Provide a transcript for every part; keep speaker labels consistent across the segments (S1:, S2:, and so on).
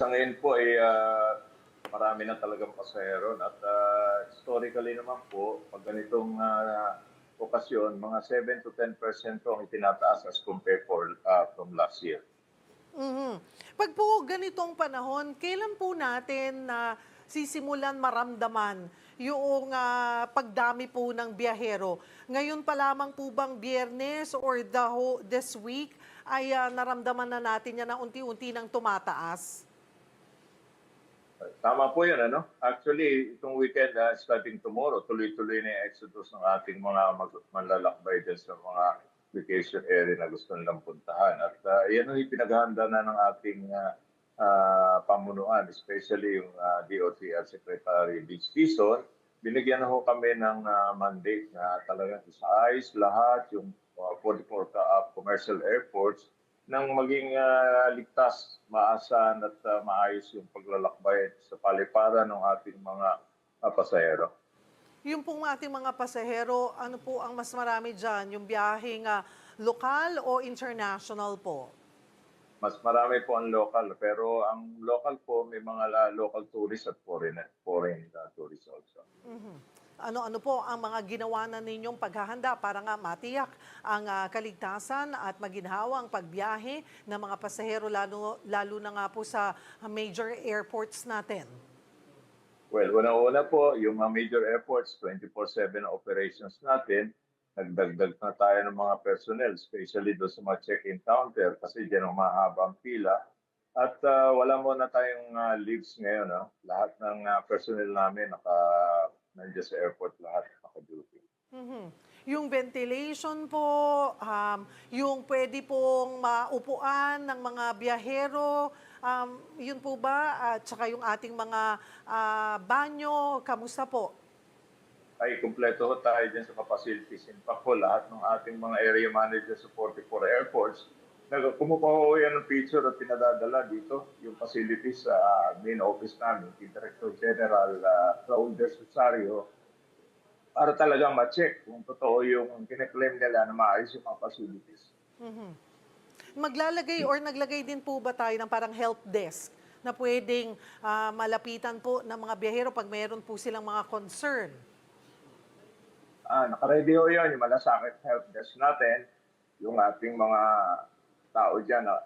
S1: Sa ngayon po ay marami na talagang pasahero at historically naman po, 'pag ganitong okasyon, mga 7 to 10% po ang itinataas as compared from last year.
S2: Mhm. 'Pag po ganitong panahon, kailan po natin na sisimulan maramdaman yung pagdami po ng biyahero? Ngayon pa lamang po bang Biyernes or this week ay naramdaman na natin yan na unti-unti nang tumataas?
S1: Tama po 'yun ano. Actually, itong weekend, starting tomorrow, tuloy-tuloy na yung exodus ng ating mga manlalakbay diyan sa mga vacation area na gusto nilang puntahan at 'yan ang ipinaghahanda na ng ating pamunuan, especially yung DOTR Secretary Beach Season. Binigyan na ho kami ng mandate na talagang isaayos lahat yung 44 commercial airports nang maging ligtas, maasahan at maayos yung paglalakbay sa paliparan ng ating mga pasahero.
S2: Yung pong ating mga pasahero, ano po ang mas marami diyan, yung biyaheng lokal o international po?
S1: Mas marami po ang local, pero ang local po may mga local tourists at foreign tourists also.
S2: Ano-ano po ang mga ginawa na ninyong paghahanda para nga matiyak ang kaligtasan at maginhawang pagbiyahe ng mga pasahero lalo na nga po sa major airports natin?
S1: Well, unang-una po, yung mga major airports, 24/7 na operations natin, nagdagdag na tayo ng mga personnel, especially doon sa mga check-in counter kasi diyan ang mahabang pila. At wala muna tayong leaves ngayon. No? Lahat ng personnel namin nandiyan sa airport lahat naka-duty.
S2: Mhm. Yung ventilation po, yung pwede pong maupuan ng mga biyahero, yun po ba? At saka yung ating mga banyo, kamusta po?
S1: Ay kumpleto ho tayo diyan sa facilities. In fact po, lahat ng ating mga area manager sa 44 airports, kumukuha ho yan ng picture at pinadadala dito, yung facilities sa main office namin, kay Director General Raul De Rosario, para talagang ma-check kung totoo yung kine-claim nila na maayos yung mga facilities.
S2: Maglalagay or naglagay din po ba tayo ng parang help desk na pwedeng malapitan po ng mga biyahero pag mayroon po silang mga concern?
S1: Naka-ready ho yun, yung malasakit help desk natin, yung ating mga tao dyan na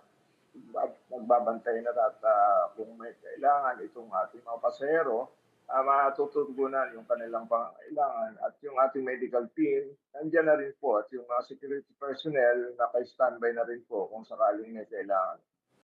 S1: magbabantay na at kung may kailangan itong ating mga pasahero, matutugunan yung kanilang pangangailangan at yung ating medical team, nandiyan na rin po at yung mga security personnel naka-standby na rin po kung sakaling may kailangan.